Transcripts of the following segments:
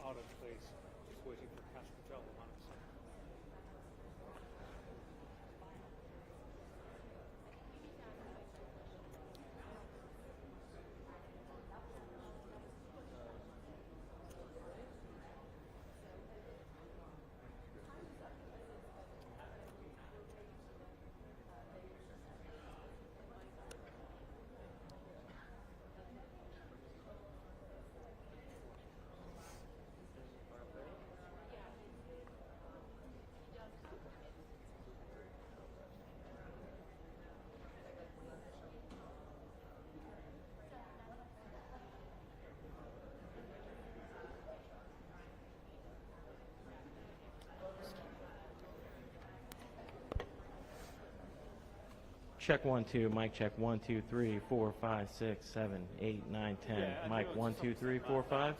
are in place, just waiting for cash control of money. Check 1 2, mic check 1 2 3 4 5 6 7 8 9 10. Yeah, Mic 1 2 3 4 5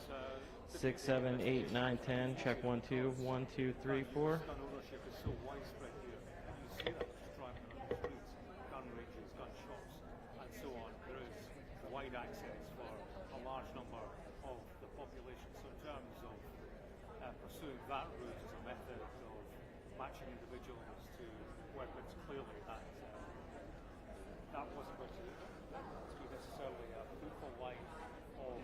6 7 8 9 10. Check 1 2 1 2 3 4. Gun ownership is so widespread here. You see that just driving around the streets, gun ranges, gun shops, and so on. There is wide access for a large number of the population. So in terms of pursuing that route as a method of matching individuals to weapons, clearly that wasn't going to be necessarily a fruitful line of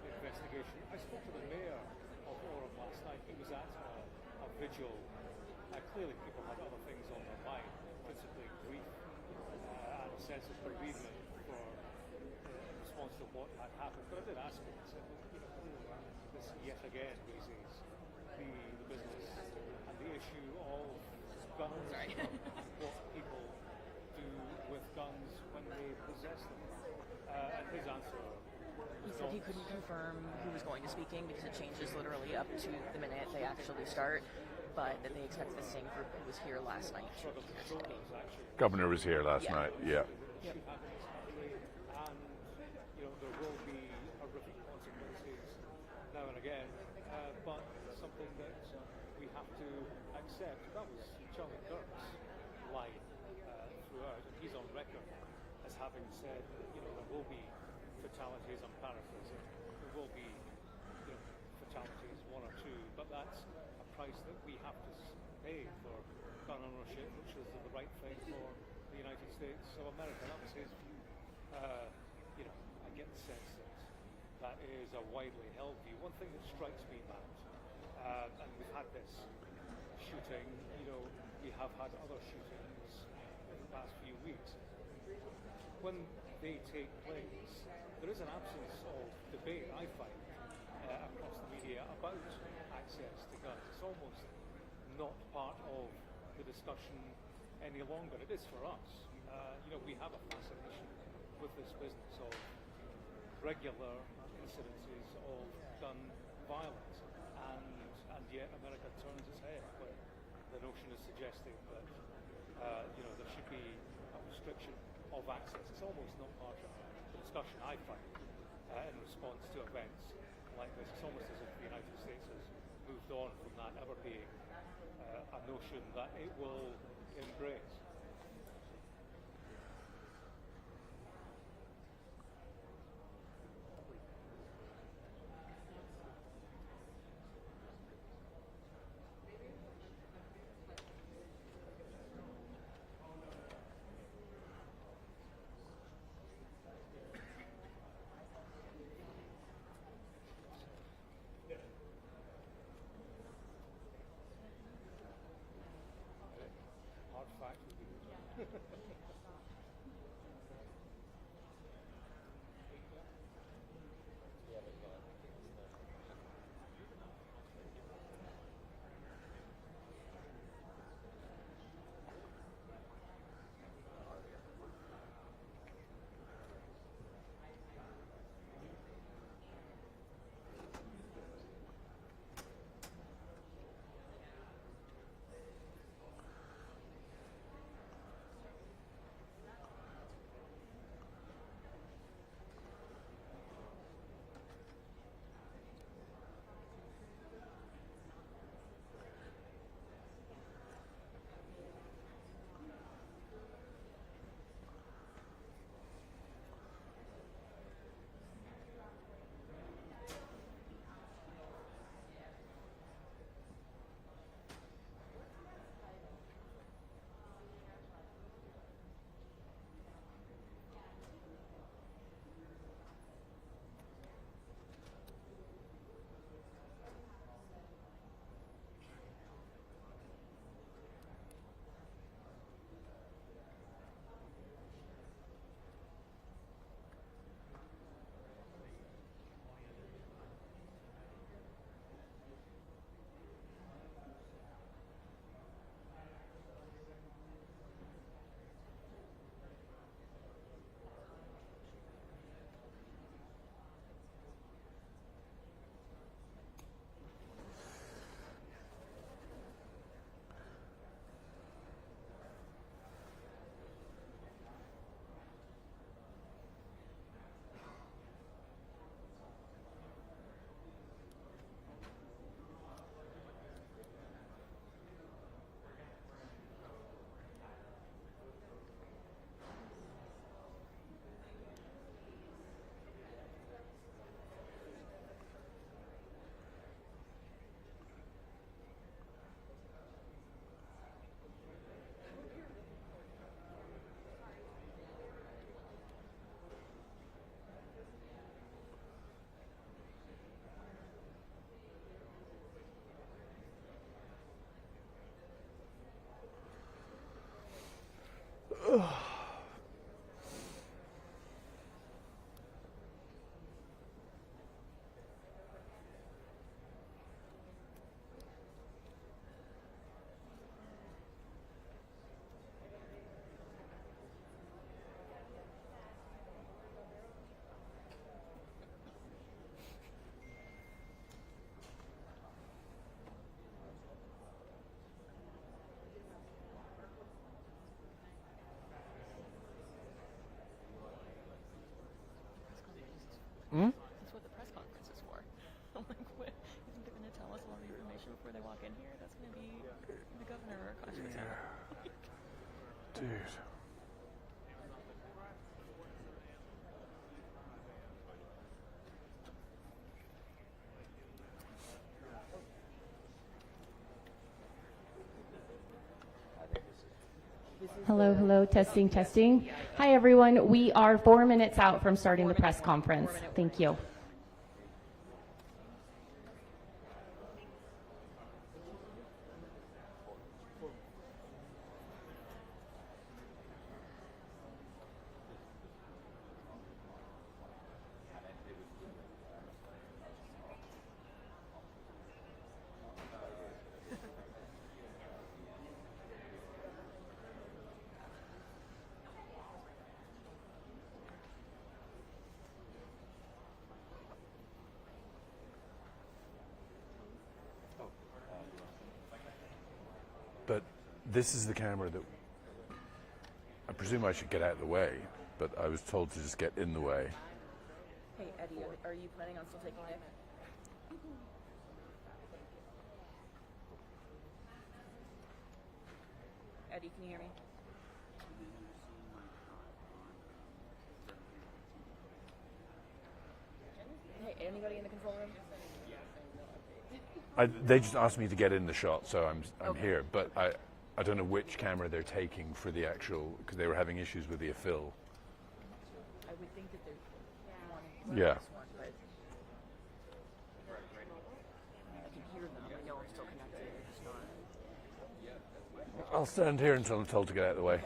investigation. I spoke to the mayor of Orem last night. He was at a vigil. Clearly people had other things on their mind, principally grief and a sense of bereavement for in response to what had happened. But I did ask him, I said, well, this yet again raises the business and the issue of guns, what people do with guns when they possess them. And his answer he said he couldn't confirm who was going to speaking because it changes literally up to the minute they actually start, but that they expect the same group who was here last night to be here today. Governor was here last night, yeah. Yep. And there will be horrific consequences now and again, but something that we have to accept. That was Charlie Kirk's line throughout, and he's on record as having said that there will be fatalities. I'm paraphrasing. There will be fatalities, one or two, but that's a price that we have to pay for gun ownership, which is the right thing for the United States of America. That was his view. I get the sense that is a widely held view. One thing that strikes me, Matt, and we've had this shooting, we have had other shootings in the past few weeks. When they take place, there is an absence of debate, I find, across the media about access to guns. It's almost not part of the discussion any longer. It is for us. We have a fascination with this business of regular incidences of gun violence, and yet America turns its head when the notion is suggesting that there should be a restriction of access. It's almost not part of the discussion, I find, in response to events like this. It's almost as if the United States has moved on from that ever being a notion that it will embrace. Fact would What, you think they're going to tell us all the information before they walk in here? That's going to be the governor or Clash Patel. Dude. Hello, hello, testing, testing. Hi, everyone. We are 4 minutes out from starting the press conference. Thank you. But this is the camera that I presume I should get out of the way, but I was told to just get in the way. Hey, Eddie, are you planning on still taking Nick? Eddie, can you hear me? Hey, anybody in the control room? They just asked me to get in the shot, so I'm Okay. here. But I don't know which camera they're taking for the actual, because they were having issues with the fill. I would think that there's one. Yeah. This one, but I can hear them. I know I'm still connected. They're just not. I'll stand here until I'm told to get out of the way.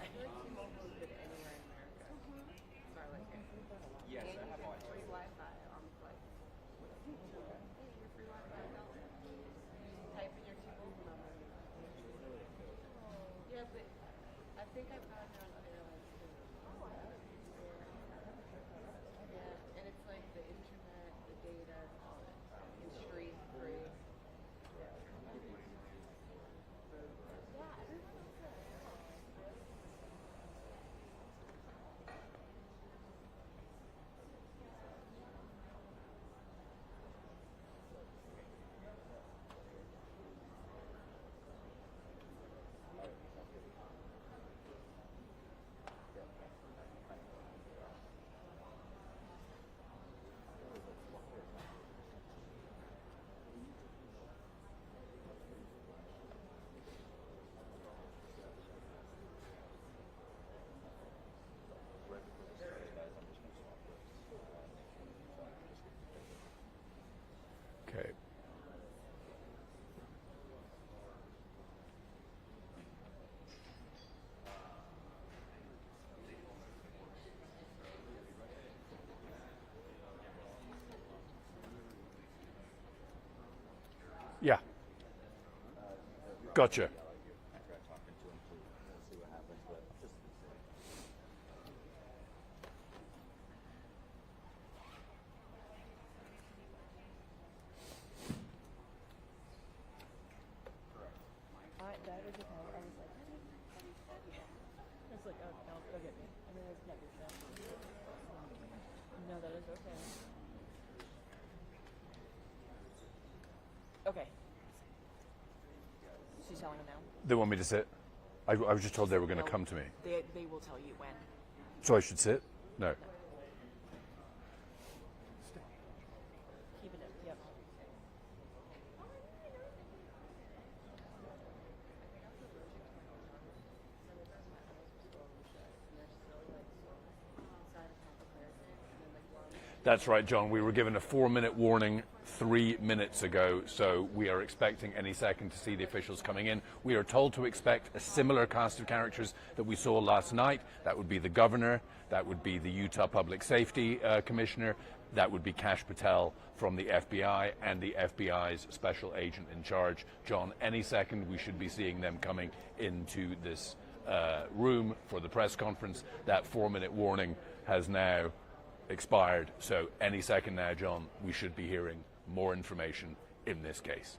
Okay. Yeah. Gotcha. That was okay. I was like, it's like, oh, no, go get me. I mean, it's never stuff. No, that is okay. Okay. She's telling him now. They want me to sit? I was just told they were going to come to me. They will tell you when. So I should sit? No. Keep it up. Yep. That's right, John. We were given a 4-minute warning 3 minutes ago, so we are expecting any second to see the officials coming in. We are told to expect a similar cast of characters that we saw last night. That would be the governor, that would be the Utah Public Safety Commissioner, that would be Kash Patel from the FBI, and the FBI's special agent in charge. John, any second we should be seeing them coming into this room for the press conference. That 4-minute warning has now expired, so any second now, John, we should be hearing more information in this case.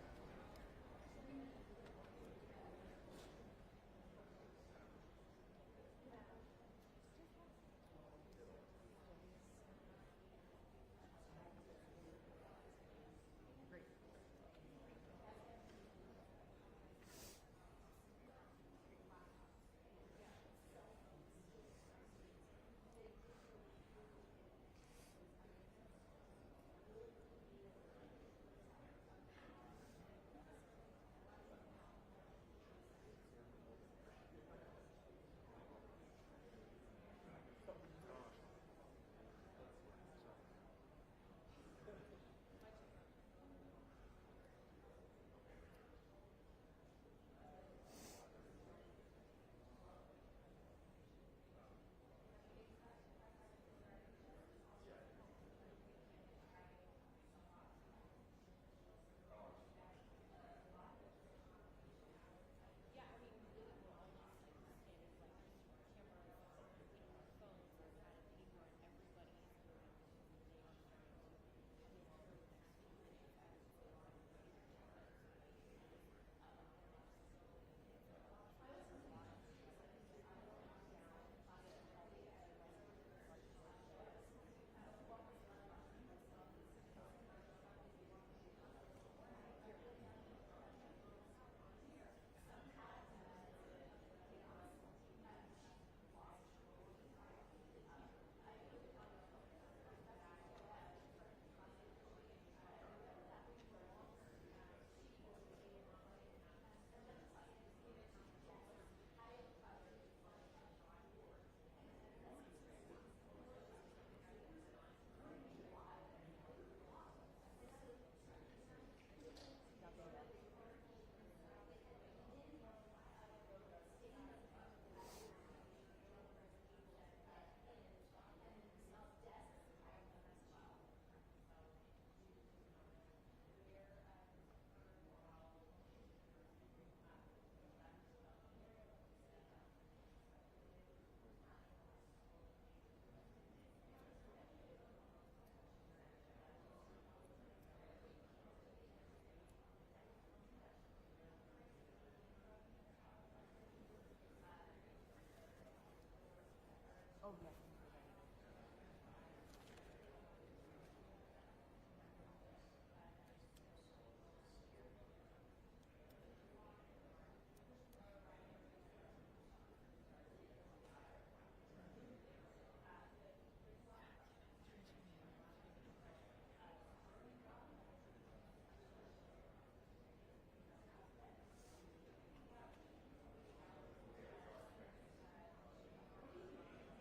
Great.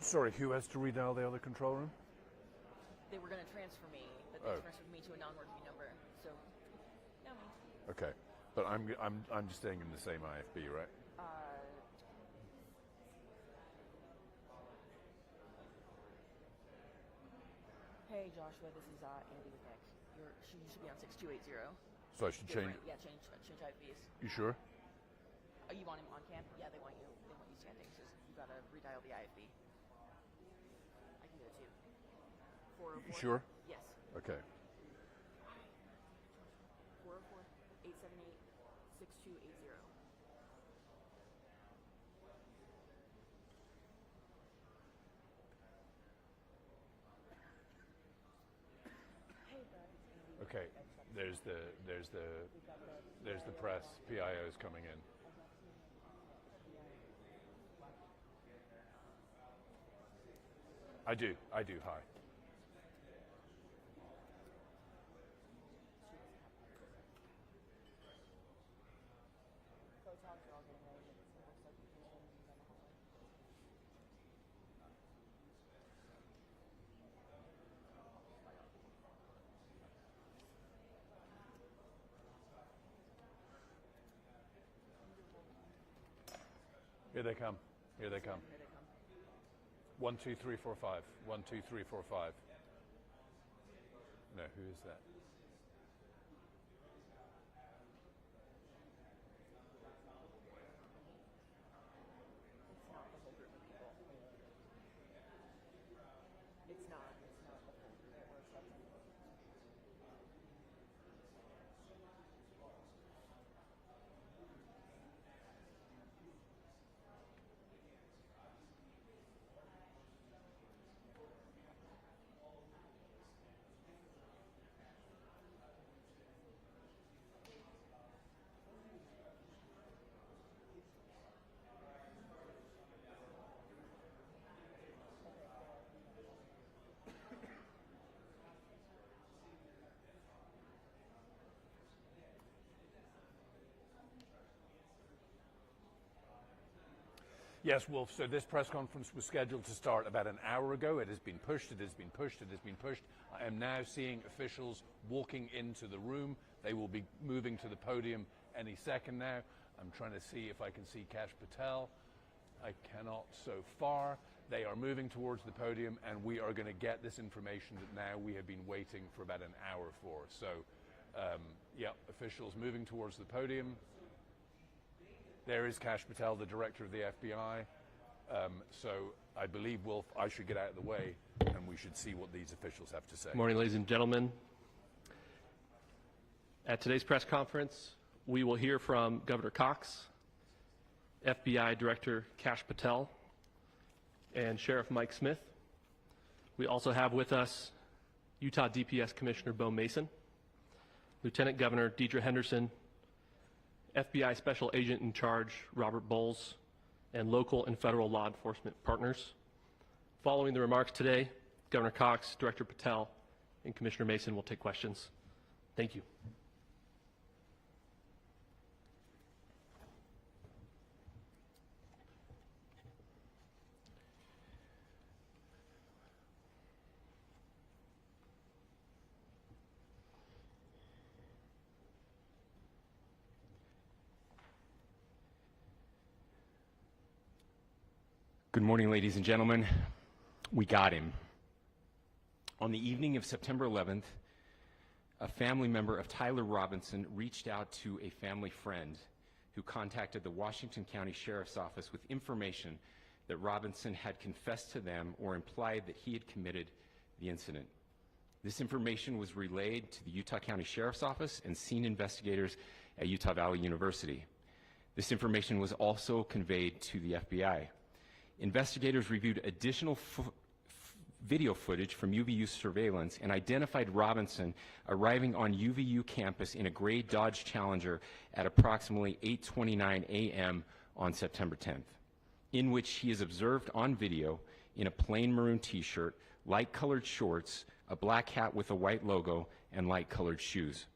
Sorry, who has to redial the other control room? They were going to transfer me, but they transferred me to a non-working number. So, yeah. Okay, but I'm just staying in the same IFB, right? Hey Joshua, this is Andy with Nick. You should be on 6280. So I should change. Different. Yeah, change IFBs. You sure? You want him on cam? Yeah, they want you standing. So you gotta redial the IFB. I can do it too. 404. You sure? Yes. Okay. 404-878-6280. Okay. There's the press. PIO's coming in. I do. Hi. Here they come. 1, 2, 3, 4, 5. 1, 2, 3, 4, 5. No, who is that? It's not the whole group of people. It's not the whole group. There were some people. Yes, Wolf. So this press conference was scheduled to start about an hour ago. It has been pushed. I am now seeing officials walking into the room. They will be moving to the podium any second now. I'm trying to see if I can see Kash Patel. I cannot so far. They are moving towards the podium, and we are going to get this information that now we have been waiting for about an hour for. So, officials moving towards the podium. There is Kash Patel, the director of the FBI. So I believe, Wolf, I should get out of the way, and we should see what these officials have to say. Good morning, ladies and gentlemen. At today's press conference, we will hear from Governor Cox, FBI Director Kash Patel, and Sheriff Mike Smith. We also have with us Utah DPS Commissioner Bo Mason, Lieutenant Governor Deidre Henderson, FBI Special Agent in Charge Robert Bowles, and local and federal law enforcement partners. Following the remarks today, Governor Cox, Director Patel, and Commissioner Mason will take questions. Thank you. Good morning, ladies and gentlemen. We got him. On the evening of September 11th, a family member of Tyler Robinson reached out to a family friend who contacted the Washington County Sheriff's Office with information that Robinson had confessed to them or implied that he had committed the incident. This information was relayed to the Utah County Sheriff's Office and scene investigators at Utah Valley University. This information was also conveyed to the FBI. Investigators reviewed additional video footage from UVU surveillance and identified Robinson arriving on UVU campus in a gray Dodge Challenger at approximately 8:29 a.m. on September 10th, in which he is observed on video in a plain maroon t-shirt, light-colored shorts, a black hat with a white logo, and light-colored shoes.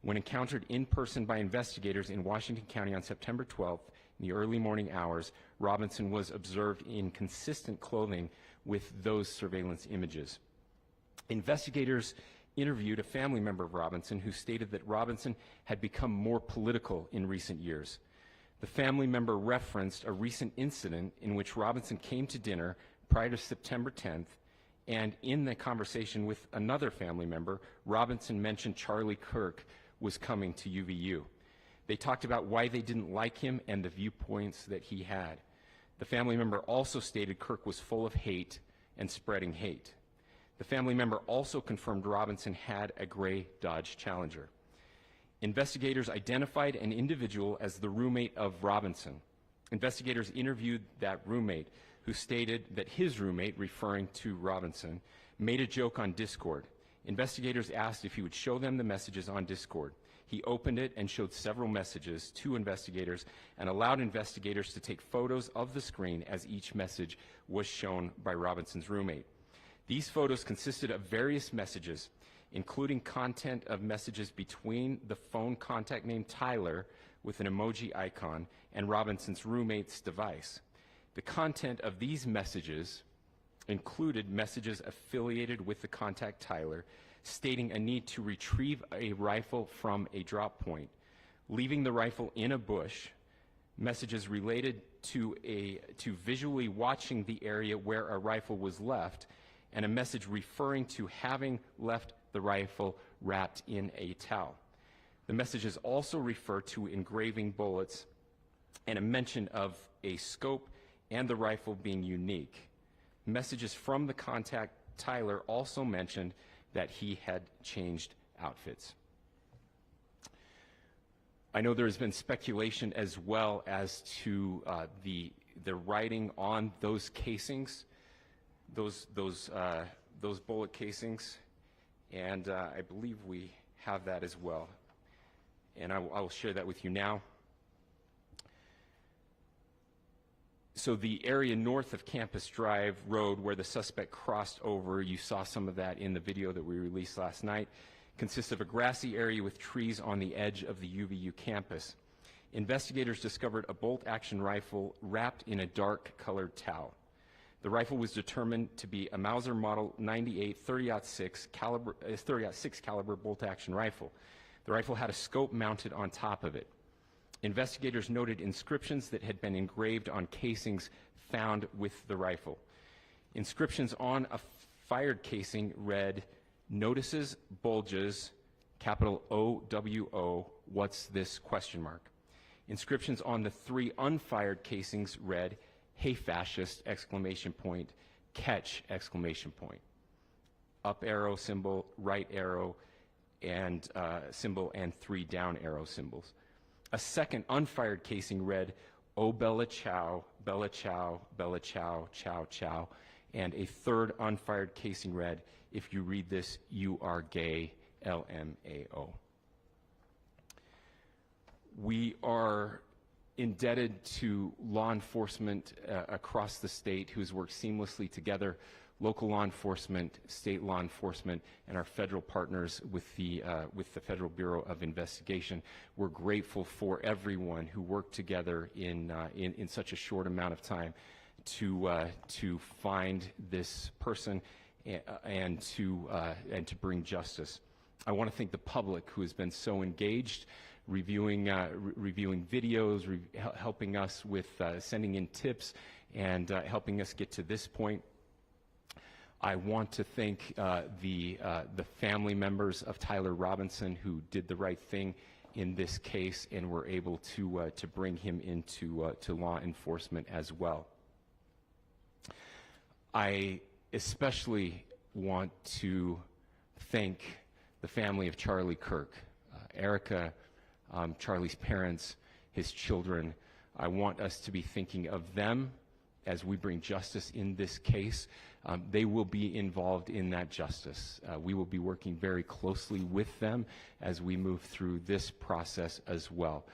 When encountered in person by investigators in Washington County on September 12th, In the early morning hours, Robinson was observed in consistent clothing with those surveillance images. Investigators interviewed a family member of Robinson who stated that Robinson had become more political in recent years. The family member referenced a recent incident in which Robinson came to dinner prior to September 10th, and in the conversation with another family member, Robinson mentioned Charlie Kirk was coming to UVU. They talked about why they didn't like him and the viewpoints that he had. The family member also stated Kirk was full of hate and spreading hate. The family member also confirmed Robinson had a gray Dodge Challenger. Investigators identified an individual as the roommate of Robinson. Investigators interviewed that roommate, who stated that his roommate, referring to Robinson, made a joke on Discord. Investigators asked if he would show them the messages on Discord. He opened it and showed several messages to investigators and allowed investigators to take photos of the screen as each message was shown by Robinson's roommate. These photos consisted of various messages, including content of messages between the phone contact named Tyler with an emoji icon and Robinson's roommate's device. The content of these messages included messages affiliated with the contact Tyler, stating a need to retrieve a rifle from a drop point, leaving the rifle in a bush, messages related to visually watching the area where a rifle was left, and a message referring to having left the rifle wrapped in a towel. The messages also refer to engraving bullets and a mention of a scope and the rifle being unique. Messages from the contact Tyler also mentioned that he had changed outfits. I know there has been speculation as well as to the writing on those casings, those bullet casings, and I believe we have that as well. And I will share that with you now. So the area north of Campus Drive Road where the suspect crossed over, you saw some of that in the video that we released last night, consists of a grassy area with trees on the edge of the UVU campus. Investigators discovered a bolt-action rifle wrapped in a dark-colored towel. The rifle was determined to be a Mauser Model 98 30-06 caliber bolt-action rifle. The rifle had a scope mounted on top of it. Investigators noted inscriptions that had been engraved on casings found with the rifle. Inscriptions on a fired casing read, "Notices, bulges, capital O-W-O, what's this, question mark." Inscriptions on the 3 unfired casings read, "Hey fascist, exclamation point, catch, exclamation point." Up arrow symbol, right arrow, and symbol, and 3 down arrow symbols. A second unfired casing read, "Oh Bella Chow, Bella Chow, Bella Chow, Chow Chow," and a third unfired casing read, "If you read this, you are gay, LMAO." We are indebted to law enforcement across the state who's worked seamlessly together, local law enforcement, state law enforcement, and our federal partners with the Federal Bureau of Investigation. We're grateful for everyone who worked together in such a short amount of time to find this person and to bring justice. I want to thank the public who has been so engaged, reviewing videos, helping us with sending in tips, and helping us get to this point. I want to thank the family members of Tyler Robinson who did the right thing in this case and were able to bring him into to law enforcement as well. I especially want to thank the family of Charlie Kirk, Erica, Charlie's parents, his children. I want us to be thinking of them as we bring justice in this case. They will be involved in that justice. We will be working very closely with them as we move through this process as well.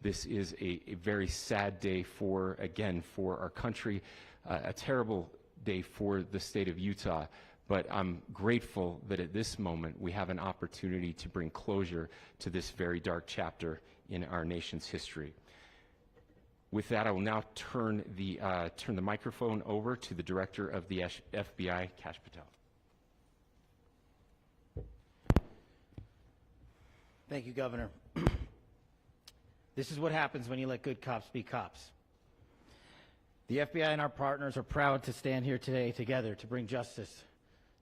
This is a very sad day for our country, a terrible day for the state of Utah, but I'm grateful that at this moment we have an opportunity to bring closure to this very dark chapter in our nation's history. With that, I will now turn the microphone over to the Director of the FBI, Kash Patel. Thank you, Governor. This is what happens when you let good cops be cops. The FBI and our partners are proud to stand here today together to bring justice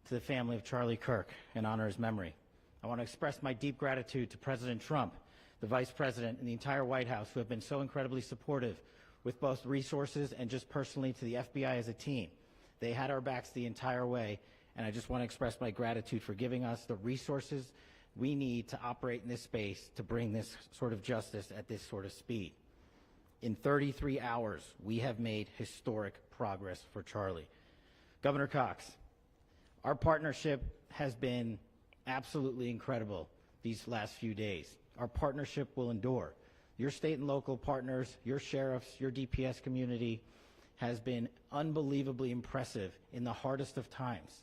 to the family of Charlie Kirk and honor his memory. I want to express my deep gratitude to President Trump, the Vice President, and the entire White House who have been so incredibly supportive with both resources and just personally to the FBI as a team. They had our backs the entire way, and I just want to express my gratitude for giving us the resources we need to operate in this space to bring this sort of justice at this sort of speed. In 33 hours, we have made historic progress for Charlie. Governor Cox, our partnership has been absolutely incredible these last few days. Our partnership will endure. Your state and local partners, your sheriffs, your DPS community has been unbelievably impressive in the hardest of times.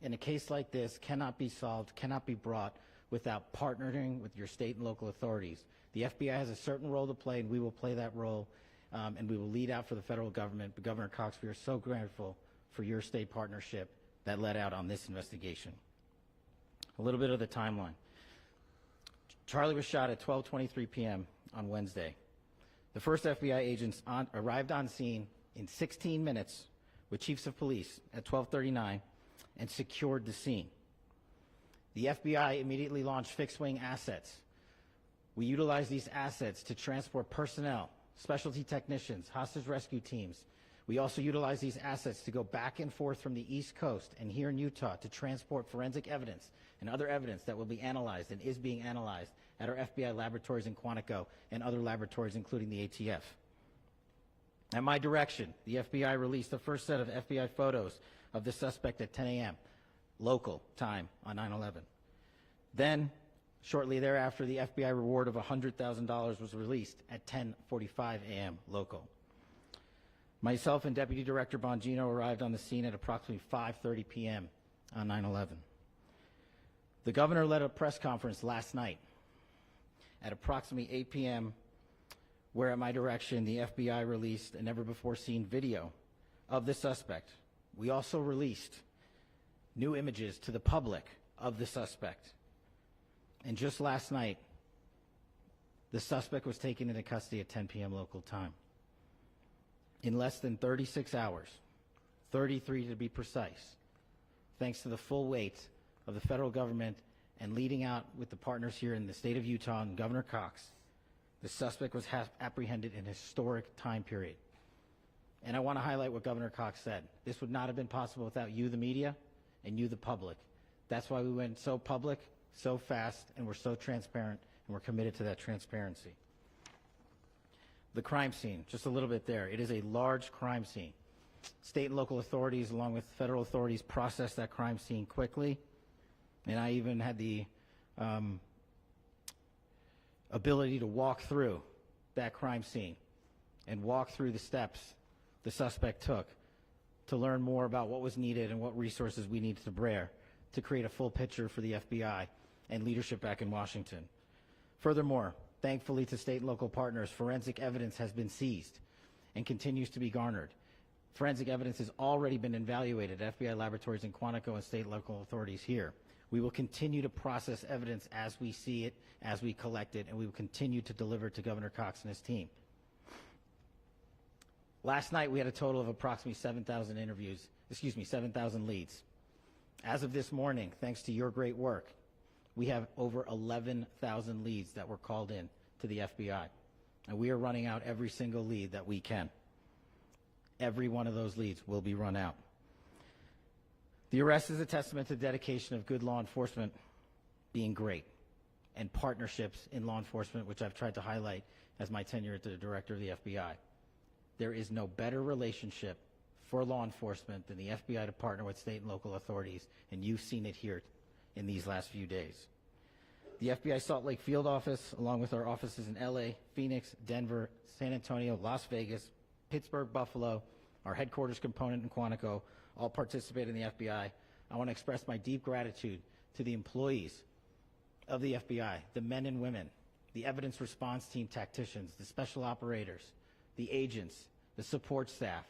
And a case like this cannot be solved, cannot be brought without partnering with your state and local authorities. The FBI has a certain role to play, and we will play that role, and we will lead out for the federal government. But Governor Cox, we are so grateful for your state partnership that led out on this investigation. A little bit of the timeline. Charlie was shot at 12:23 p.m. on Wednesday. The first FBI agents arrived on scene in 16 minutes with chiefs of police at 12:39 and secured the scene. The FBI immediately launched fixed-wing assets. We utilized these assets to transport personnel, specialty technicians, hostage rescue teams. We also utilized these assets to go back and forth from the East Coast and here in Utah to transport forensic evidence and other evidence that will be analyzed and is being analyzed at our FBI laboratories in Quantico and other laboratories, including the ATF. At my direction, the FBI released the first set of FBI photos of the suspect at 10 a.m. local time on 9/11. Then, shortly thereafter, the FBI reward of $100,000 was released at 10:45 a.m. local. Myself and Deputy Director Bongino arrived on the scene at approximately 5:30 p.m. on 9/11. The governor led a press conference last night at approximately 8 p.m., where at my direction, the FBI released a never-before-seen video of the suspect. We also released new images to the public of the suspect. And just last night, the suspect was taken into custody at 10 p.m. local time. In less than 36 hours, 33 to be precise, thanks to the full weight of the federal government and leading out with the partners here in the state of Utah and Governor Cox, the suspect was apprehended in a historic time period. And I want to highlight what Governor Cox said. This would not have been possible without you, the media, and you, the public. That's why we went so public, so fast, and we're so transparent, and we're committed to that transparency. The crime scene, just a little bit there. It is a large crime scene. State and local authorities, along with federal authorities, processed that crime scene quickly. And I even had the ability to walk through that crime scene and walk through the steps the suspect took to learn more about what was needed and what resources we needed to bear to create a full picture for the FBI and leadership back in Washington. Furthermore, thankfully to state and local partners, forensic evidence has been seized and continues to be garnered. Forensic evidence has already been evaluated at FBI laboratories in Quantico and state and local authorities here. We will continue to process evidence as we see it, as we collect it, and we will continue to deliver to Governor Cox and his team. Last night, we had a total of approximately 7,000 leads. As of this morning, thanks to your great work, we have over 11,000 leads that were called in to the FBI. And we are running out every single lead that we can. Every one of those leads will be run out. The arrest is a testament to the dedication of good law enforcement being great and partnerships in law enforcement, which I've tried to highlight as my tenure as the director of the FBI. There is no better relationship for law enforcement than the FBI to partner with state and local authorities, and you've seen it here in these last few days. The FBI Salt Lake field office, along with our offices in LA, Phoenix, Denver, San Antonio, Las Vegas, Pittsburgh, Buffalo, our headquarters component in Quantico, all participate in the FBI. I want to express my deep gratitude to the employees of the FBI, the men and women, the evidence response team tacticians, the special operators, the agents, the support staff.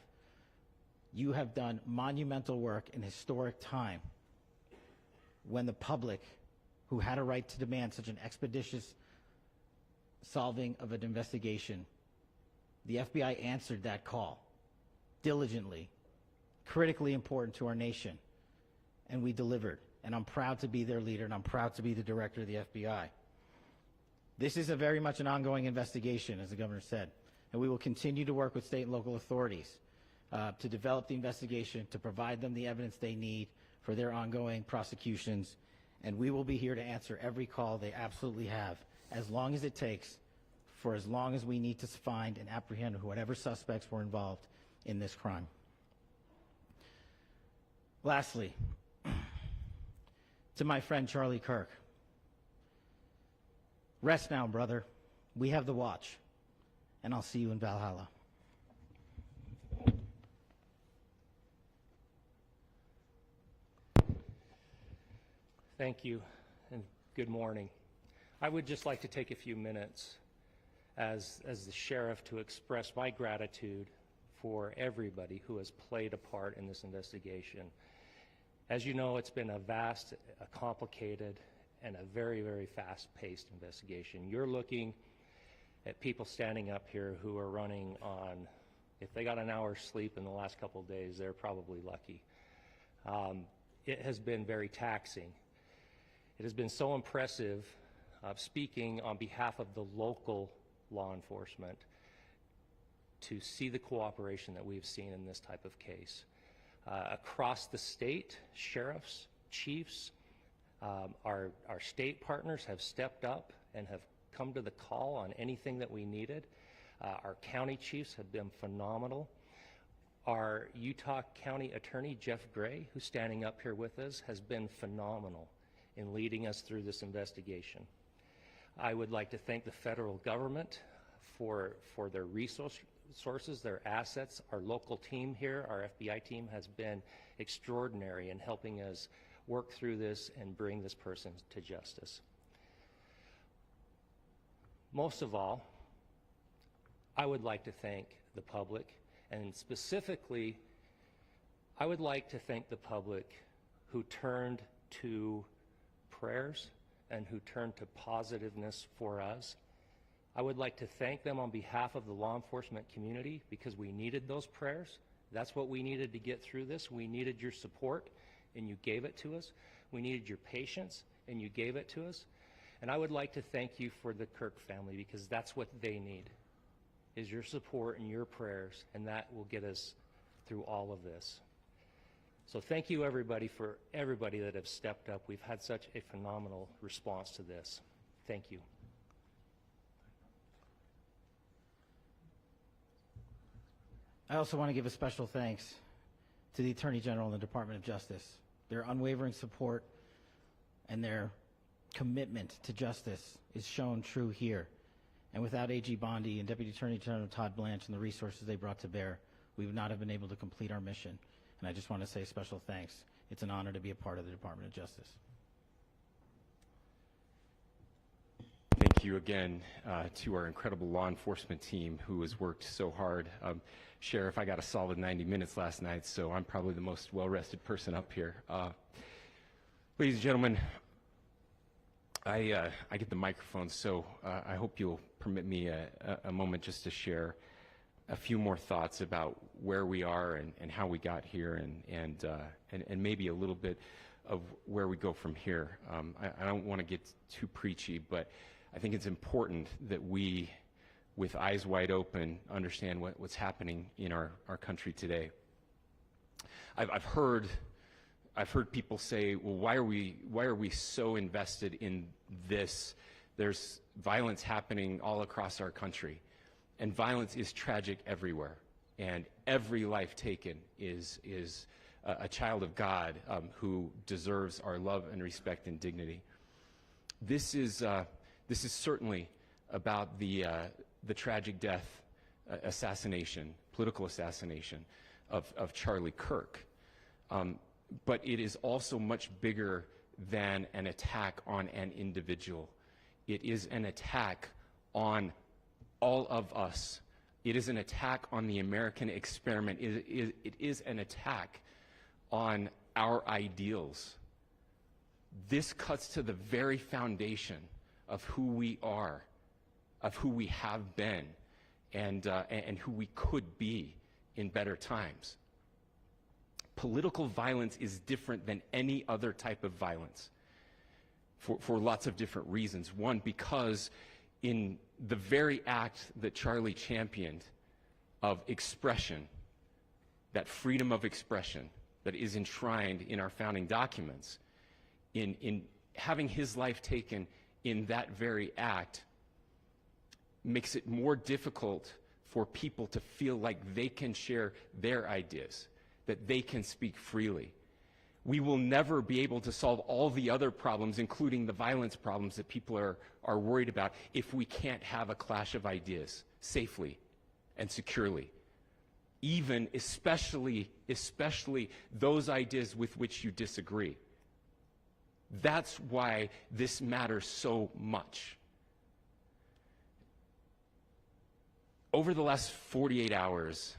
You have done monumental work in historic time when the public, who had a right to demand such an expeditious solving of an investigation, the FBI answered that call diligently, critically important to our nation, and we delivered. And I'm proud to be their leader, and I'm proud to be the director of the FBI. This is very much an ongoing investigation, as the governor said, and we will continue to work with state and local authorities to develop the investigation, to provide them the evidence they need for their ongoing prosecutions, and we will be here to answer every call they absolutely have, as long as it takes, for as long as we need to find and apprehend whatever suspects were involved in this crime. Lastly, to my friend Charlie Kirk, rest now, brother. We have the watch, and I'll see you in Valhalla. Thank you, and good morning. I would just like to take a few minutes as the sheriff to express my gratitude for everybody who has played a part in this investigation. As you know, it's been a vast, a complicated, and a very, very fast-paced investigation. You're looking at people standing up here who are running on, if they got an hour's sleep in the last couple of days, they're probably lucky. It has been very taxing. It has been so impressive, speaking on behalf of the local law enforcement, to see the cooperation that we've seen in this type of case. Across the state, sheriffs, chiefs, our state partners have stepped up and have come to the call on anything that we needed. Our county chiefs have been phenomenal. Our Utah County Attorney, Jeff Gray, who's standing up here with us, has been phenomenal in leading us through this investigation. I would like to thank the federal government for their resources, their assets. Our local team here, our FBI team, has been extraordinary in helping us work through this and bring this person to justice. Most of all, I would like to thank the public, and specifically, I would like to thank the public who turned to prayers and who turned to positiveness for us. I would like to thank them on behalf of the law enforcement community, because we needed those prayers. That's what we needed to get through this. We needed your support, and you gave it to us. We needed your patience, and you gave it to us. And I would like to thank you for the Kirk family, because that's what they need, is your support and your prayers, and that will get us through all of this. So thank you, everybody, for everybody that have stepped up. We've had such a phenomenal response to this. Thank you. I also want to give a special thanks to the Attorney General and the Department of Justice. Their unwavering support and their commitment to justice is shown true here. And without AG Bondi and Deputy Attorney General Todd Blanche and the resources they brought to bear, we would not have been able to complete our mission. And I just want to say special thanks. It's an honor to be a part of the Department of Justice. Thank you again to our incredible law enforcement team who has worked so hard. Sheriff, I got a solid 90 minutes last night, so I'm probably the most well-rested person up here. Ladies and gentlemen, I get the microphone, so I hope you'll permit me a moment just to share a few more thoughts about where we are and how we got here, and maybe a little bit of where we go from here. I don't want to get too preachy, but I think it's important that we, with eyes wide open, understand what's happening in our country today. I've heard people say, well, why are we so invested in this? There's violence happening all across our country, and violence is tragic everywhere, and every life taken is a child of God who deserves our love and respect and dignity. This is certainly about the tragic death, political assassination of Charlie Kirk. But it is also much bigger than an attack on an individual. It is an attack on all of us It is an attack on the American experiment. It is an attack on our ideals. This cuts to the very foundation of who we are, of who we have been, and who we could be in better times. Political violence is different than any other type of violence for lots of different reasons. One, because in the very act that Charlie championed of expression, that freedom of expression that is enshrined in our founding documents, in having his life taken in that very act, makes it more difficult for people to feel like they can share their ideas, that they can speak freely. We will never be able to solve all the other problems, including the violence problems that people are worried about, if we can't have a clash of ideas safely and securely. Even, especially those ideas with which you disagree. That's why this matters so much. Over the last 48 hours,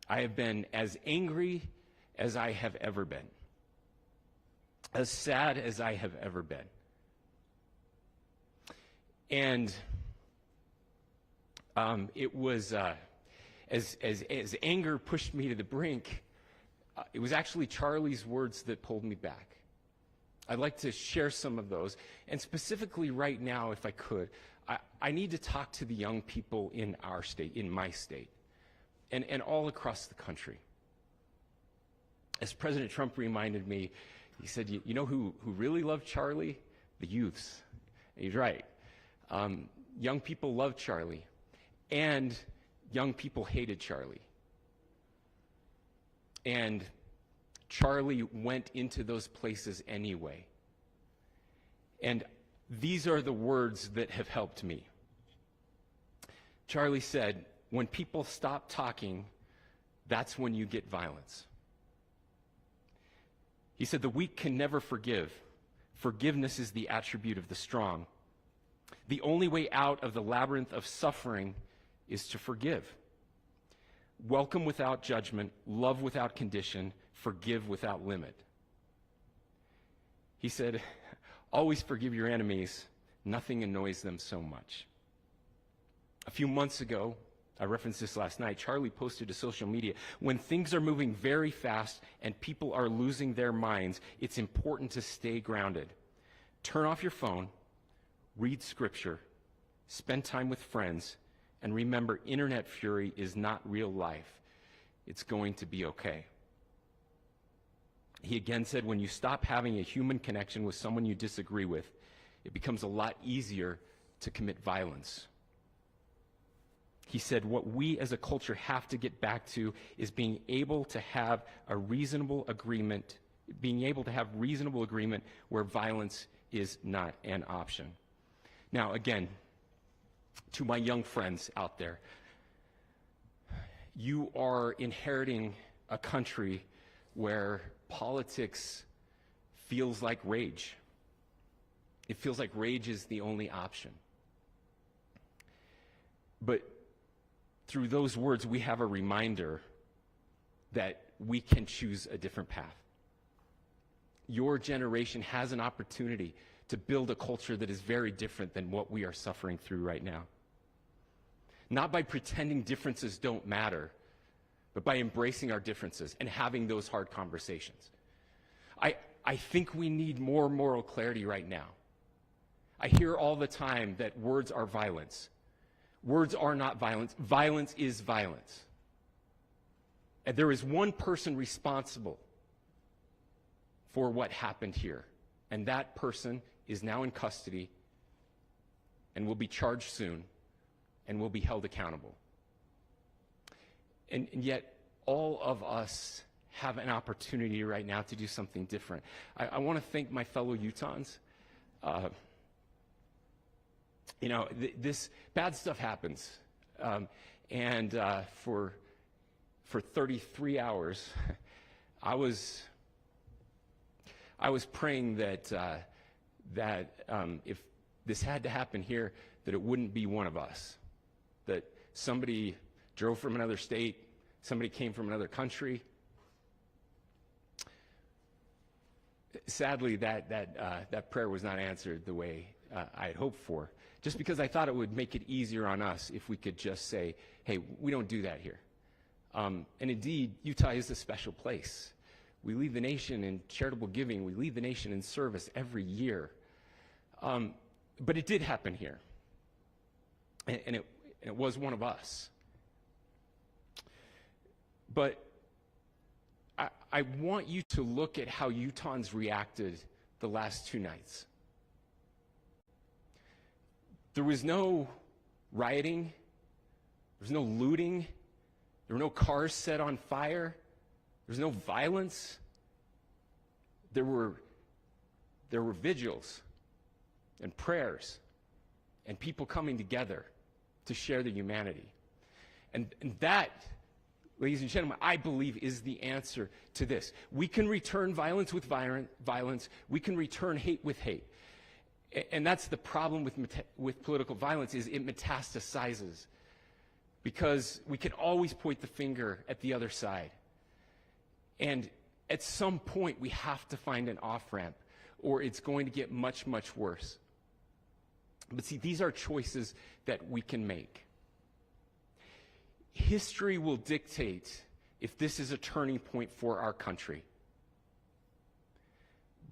I have been as angry as I have ever been, as sad as I have ever been. And it was, as anger pushed me to the brink, it was actually Charlie's words that pulled me back. I'd like to share some of those. And specifically right now, if I could, I need to talk to the young people in our state, in my state, and all across the country. As President Trump reminded me, he said, you know who really loved Charlie? The youths. And he's right. Young people loved Charlie, and young people hated Charlie. And Charlie went into those places anyway. And these are the words that have helped me. Charlie said, when people stop talking, that's when you get violence. He said, the weak can never forgive. Forgiveness is the attribute of the strong. The only way out of the labyrinth of suffering is to forgive. Welcome without judgment, love without condition, forgive without limit. He said, always forgive your enemies. Nothing annoys them so much. A few months ago, I referenced this last night, Charlie posted to social media, when things are moving very fast and people are losing their minds, it's important to stay grounded. Turn off your phone, read scripture, spend time with friends, and remember, internet fury is not real life. It's going to be okay. He again said, when you stop having a human connection with someone you disagree with, it becomes a lot easier to commit violence. He said, what we as a culture have to get back to is being able to have a reasonable agreement, where violence is not an option. Now, again, to my young friends out there, you are inheriting a country where politics feels like rage. It feels like rage is the only option. But through those words, we have a reminder that we can choose a different path. Your generation has an opportunity to build a culture that is very different than what we are suffering through right now. Not by pretending differences don't matter, but by embracing our differences and having those hard conversations. I think we need more moral clarity right now. I hear all the time that words are violence. Words are not violence. Violence is violence. And there is one person responsible for what happened here. And that person is now in custody and will be charged soon and will be held accountable. And yet, all of us have an opportunity right now to do something different. I want to thank my fellow Utahns. This bad stuff happens. For 33 hours, I was praying that if this had to happen here, that it wouldn't be one of us, that somebody drove from another state, somebody came from another country. Sadly, that prayer was not answered the way I had hoped for, just because I thought it would make it easier on us if we could just say, hey, we don't do that here. And indeed, Utah is a special place. We lead the nation in charitable giving. We lead the nation in service every year. But it did happen here. And it was one of us. But I want you to look at how Utahns reacted the last 2 nights. There was no rioting. There was no looting. There were no cars set on fire. There was no violence. There were vigils and prayers and people coming together to share the humanity. And that, ladies and gentlemen, I believe is the answer to this. We can return violence with violence. We can return hate with hate. And that's the problem with political violence, is it metastasizes. Because we can always point the finger at the other side. And at some point, we have to find an off-ramp, or it's going to get much, much worse. But see, these are choices that we can make. History will dictate if this is a turning point for our country.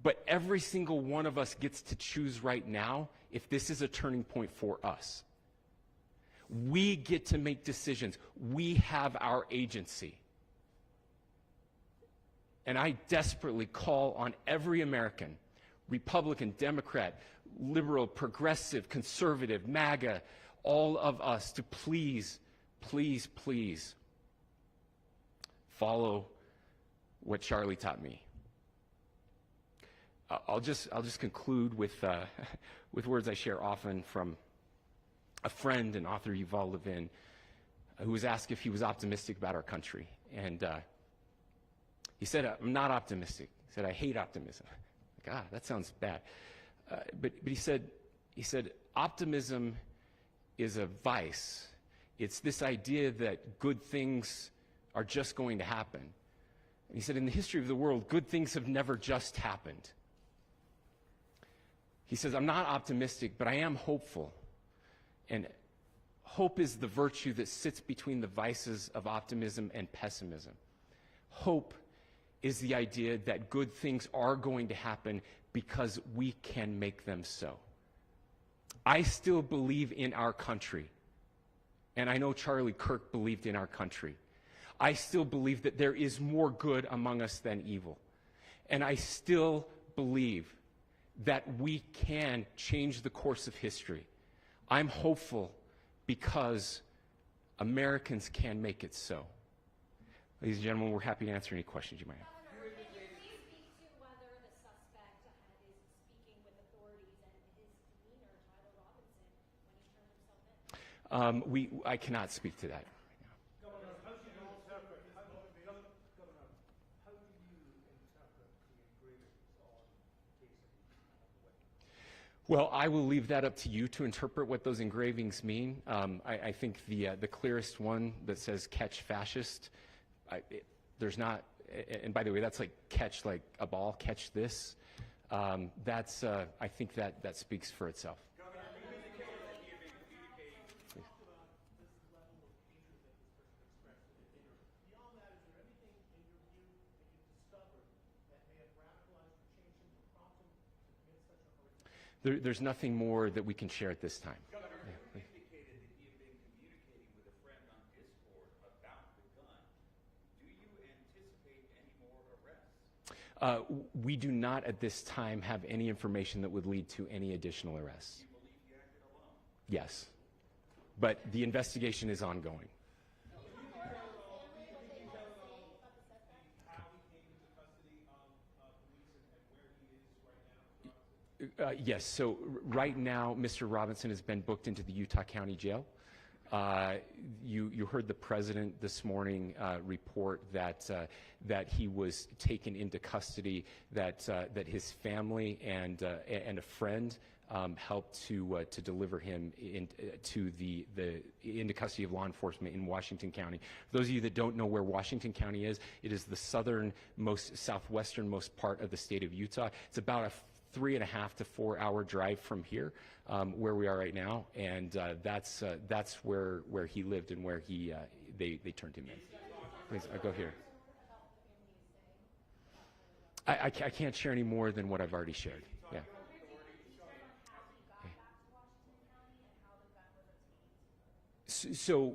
But every single one of us gets to choose right now if this is a turning point for us. We get to make decisions. We have our agency. And I desperately call on every American, Republican, Democrat, liberal, progressive, conservative, MAGA, all of us to please, please, please follow what Charlie taught me. I'll just conclude with words I share often from a friend and author, Yuval Levin, who was asked if he was optimistic about our country. And he said, I'm not optimistic. He said, I hate optimism. Like, that sounds bad. But he said, optimism is a vice. It's this idea that good things are just going to happen. And he said, in the history of the world, good things have never just happened. He says, I'm not optimistic, but I am hopeful. And hope is the virtue that sits between the vices of optimism and pessimism. Hope is the idea that good things are going to happen because we can make them so. I still believe in our country. And I know Charlie Kirk believed in our country. I still believe that there is more good among us than evil. And I still believe that we can change the course of history. I'm hopeful because Americans can make it so. Ladies and gentlemen, we're happy to answer any questions you might have. Can you please speak to whether the suspect is speaking with authorities and his demeanor, Tyler Robinson, when he turned himself in? I cannot speak to that. Governor, how do you interpret the engravings on Casey? Well, I will leave that up to you to interpret what those engravings mean. I think the clearest one that says "catch fascist," there's not, and by the way, that's like catch like a ball, catch this. That's I think that speaks for itself. Governor, you indicated that he had been communicating. Please. Beyond that, is there anything in your view that you've discovered that may have radicalized or changed him or prompted him to commit such a horrific? There's nothing more that we can share at this time. Governor, you indicated that he had been communicating with a friend on Discord about the gun. Do you anticipate any more arrests? We do not at this time have any information that would lead to any additional arrests. Do you believe he acted alone? Yes, but the investigation is ongoing. Yes, so right now, Mr. Robinson has been booked into the Utah County Jail. You heard the president this morning report that he was taken into custody, that his family and a friend helped to deliver him into custody of law enforcement in Washington County. For those of you that don't know where Washington County is, it is the southernmost, southwesternmost part of the state of Utah. It's about a 3.5 to 4 hour drive from here, where we are right now, and that's where he lived and where they turned him in. Please, I'll go here. I can't share any more than what I've already shared. Yeah. So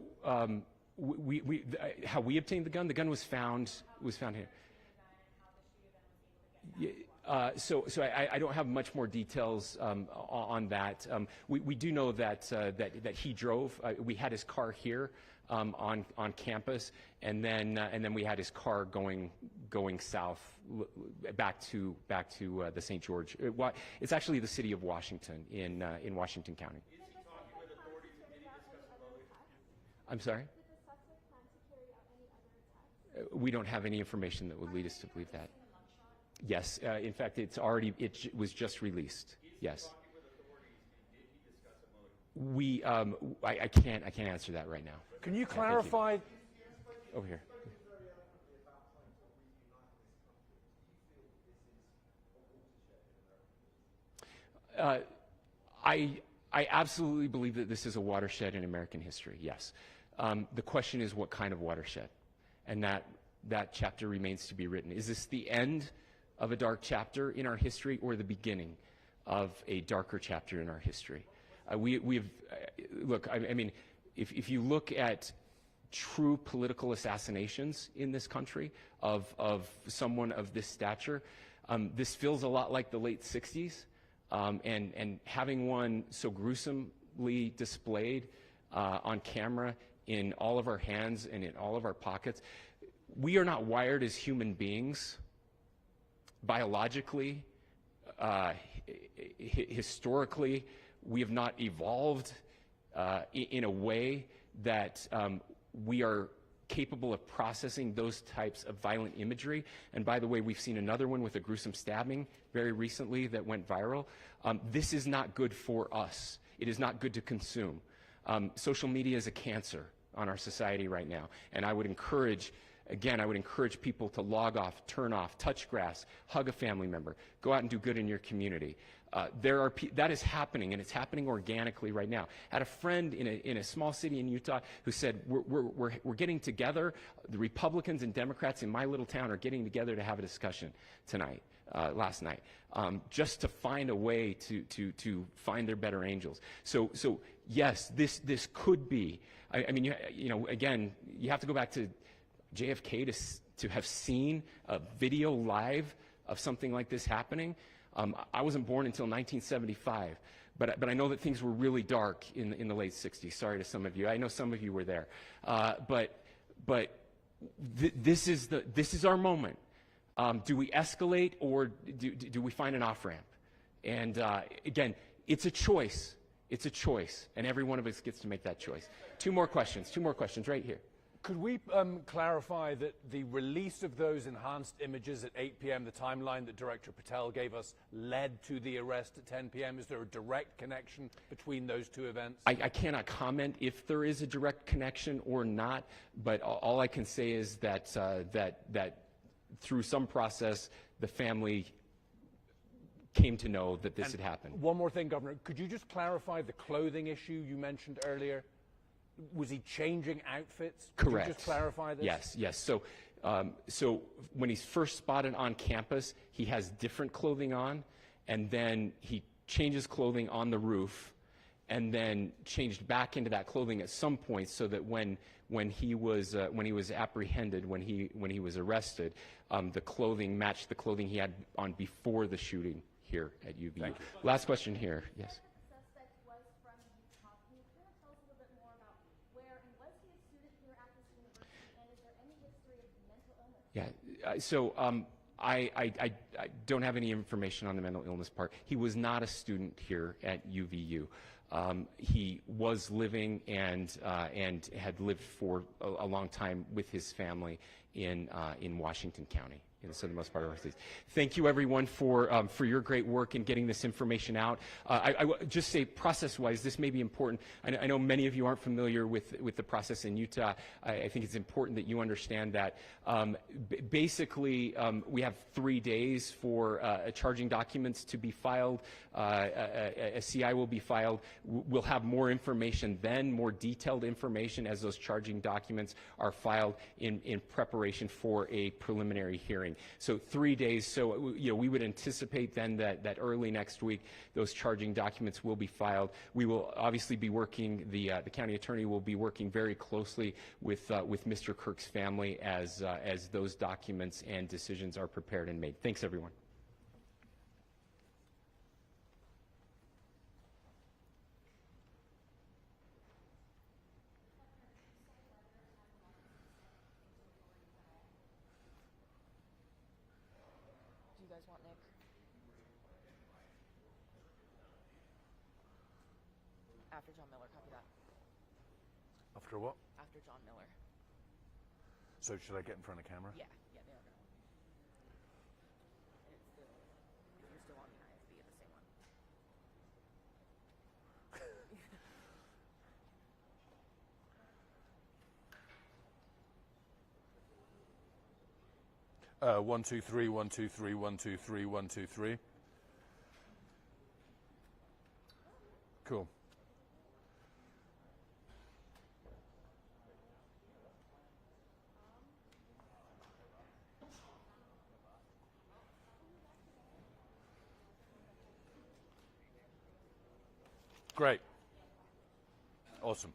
how we obtained the gun? The gun was found here. Yeah, so I don't have much more details on that. We do know that he drove. We had his car here on campus, and then we had his car going south back to the St. George. It's actually the city of Washington in Washington County. I'm sorry? Did the suspect plan to carry out any other attacks? We don't have any information that would lead us to believe that. Yes, in fact, it was just released. Yes. I can't answer that right now. Can you clarify? Over here. I absolutely believe that this is a watershed in American history. Yes. The question is, what kind of watershed? And that chapter remains to be written. Is this the end of a dark chapter in our history, or the beginning of a darker chapter in our history? Look, I mean, if you look at true political assassinations in this country of someone of this stature, this feels a lot like the late 60s, and having one so gruesomely displayed on camera in all of our hands and in all of our pockets. We are not wired as human beings biologically, historically. We have not evolved in a way that we are capable of processing those types of violent imagery. And by the way, we've seen another one with a gruesome stabbing very recently that went viral. This is not good for us. It is not good to consume. Social media is a cancer on our society right now. And I would encourage people to log off, turn off, touch grass, hug a family member, go out and do good in your community. That is happening, and it's happening organically right now. I had a friend in a small city in Utah who said, we're getting together, the Republicans and Democrats in my little town are getting together to have a discussion last night, just to find a way to find their better angels. So yes, this could be, I mean, again, you have to go back to JFK to have seen a video live of something like this happening. I wasn't born until 1975, but I know that things were really dark in the late 60s. Sorry to some of you. I know some of you were there. But this is our moment. Do we escalate, or do we find an off-ramp? And again, it's a choice. It's a choice, and every one of us gets to make that choice. Two more questions right here. Could we clarify that the release of those enhanced images at 8 p.m., the timeline that Director Patel gave us, led to the arrest at 10 p.m.? Is there a direct connection between those two events? I cannot comment if there is a direct connection or not, but all I can say is that that through some process, the family came to know that this had happened. One more thing, Governor. Could you just clarify the clothing issue you mentioned earlier? Was he changing outfits? Correct. Could you just clarify this? Yes. So when he's first spotted on campus, he has different clothing on, and then he changes clothing on the roof, and then changed back into that clothing at some point, so that when he was apprehended, when he was arrested, the clothing matched the clothing he had on before the shooting here at UVU. Thank you. Last question here. Yes. Yeah, so I don't have any information on the mental illness part. He was not a student here at UVU. He was living and had lived for a long time with his family in Washington County. in the southernmost part of our states. Thank you, everyone, for your great work in getting this information out. I would just say, process-wise, this may be important. I know many of you aren't familiar with the process in Utah. I think it's important that you understand that. Basically, we have 3 days for charging documents to be filed. A CI will be filed. We'll have more information then, more detailed information as those charging documents are filed in preparation for a preliminary hearing. So 3 days. So we would anticipate then that early next week those charging documents will be filed. We will obviously be working. The county attorney will be working very closely with Mr. Kirk's family as those documents and decisions are prepared and made. Thanks, everyone. Do you guys want Nick? After John Miller, copy that. After what? After John Miller. So should I get in front of camera? Yeah, they are going to. And it's still, if you're still on the IFB, it's the same one. One, two, three, 1, 2, 3, 1, 2, 3, 1, 2, 3. Cool. Great. Awesome.